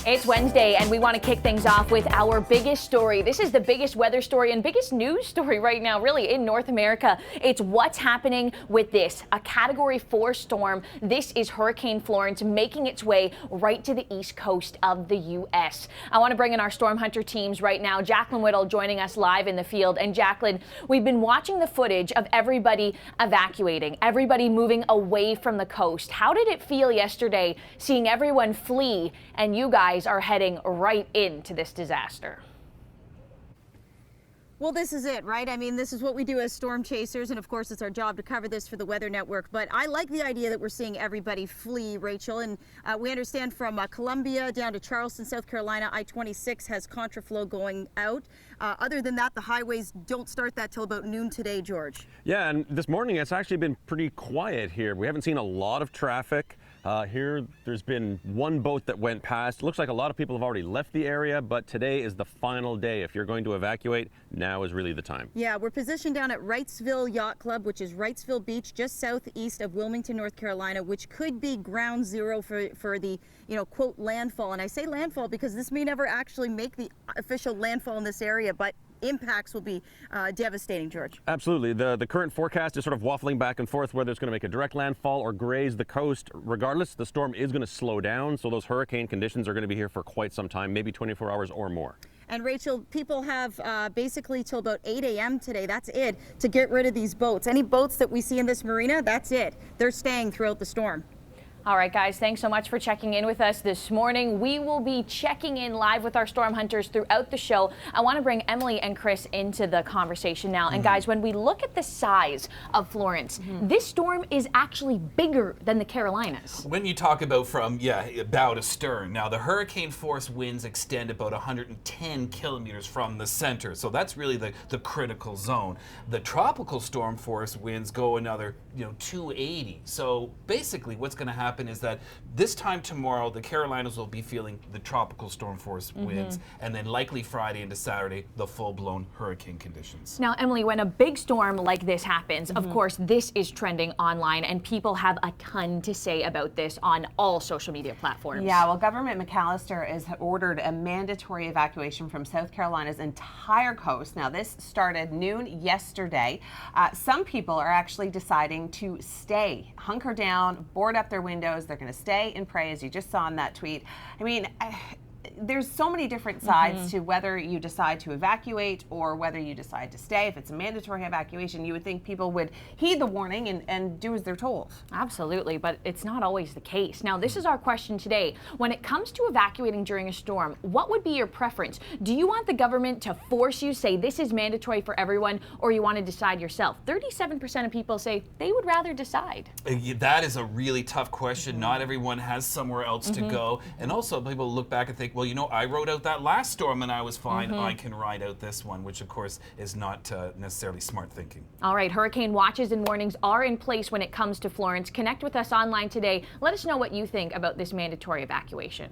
It's Wednesday, and we want to kick things off with our biggest story. This is the biggest weather story and biggest news story right now, really, in North America. It's what's happening with this, a Category 4 storm. This is Hurricane Florence making its way right to the east coast of the U.S. I want to bring in our Storm Hunter teams right now. Jacqueline Whittle joining us live in the field. And Jacqueline, we've been watching the footage of everybody evacuating, everybody moving away from the coast. How did it feel yesterday seeing everyone flee and you guys are heading right into this disaster? Well, this is it, right? I mean, this is what we do as storm chasers, and of course it's our job to cover this for the Weather Network. But I like the idea that we're seeing everybody flee, Rachel, and we understand from Columbia down to Charleston, South Carolina, I-26 has contraflow going out. Other than that, the highways don't start that till about noon today, George. Yeah, and this morning it's actually been pretty quiet here. We haven't seen a lot of traffic. Here, there's been one boat that went past. Looks like a lot of people have already left the area, but today is the final day. If you're going to evacuate, now is really the time. Yeah, we're positioned down at Wrightsville Yacht Club, which is Wrightsville Beach, just southeast of Wilmington, North Carolina, which could be ground zero for the, quote, landfall. And I say landfall because this may never actually make the official landfall in this area, but impacts will be devastating, George. Absolutely. The current forecast is sort of waffling back and forth whether it's going to make a direct landfall or graze the coast. Regardless, the storm is going to slow down, so those hurricane conditions are going to be here for quite some time, maybe 24 hours or more. And Rachel, people have basically till about 8 a.m. today, that's it, to get rid of these boats. Any boats that we see in this marina, that's it. They're staying throughout the storm. All right, guys, thanks so much for checking in with us this morning. We will be checking in live with our storm hunters throughout the show. I want to bring Emily and Chris into the conversation now. And guys, when we look at the size of Florence, this storm is actually bigger than the Carolinas. When you talk about bow to stern, now the hurricane force winds extend about 110 kilometers from the center. So that's really the critical zone. The tropical storm force winds go another 280. So basically what's going to happen is that this time tomorrow, the Carolinas will be feeling the tropical storm force winds, and then likely Friday into Saturday, the full-blown hurricane conditions. Now, Emily, when a big storm like this happens, of course, this is trending online, and people have a ton to say about this on all social media platforms. Yeah, well, Government McAllister has ordered a mandatory evacuation from South Carolina's entire coast. Now, this started noon yesterday. Some people are actually deciding to stay, hunker down, board up their windows. They're going to stay and pray, as you just saw in that tweet. I mean, there's so many different sides to whether you decide to evacuate or whether you decide to stay. If it's a mandatory evacuation, you would think people would heed the warning and do as they're told. Absolutely, but it's not always the case. Now, this is our question today. When it comes to evacuating during a storm, what would be your preference? Do you want the government to force you, say this is mandatory for everyone, or you want to decide yourself? 37% of people say they would rather decide. That is a really tough question. Not everyone has somewhere else to go. And also people look back and think, well, I rode out that last storm and I was fine. I can ride out this one, which of course is not necessarily smart thinking. All right, hurricane watches and warnings are in place when it comes to Florence. Connect with us online today. Let us know what you think about this mandatory evacuation.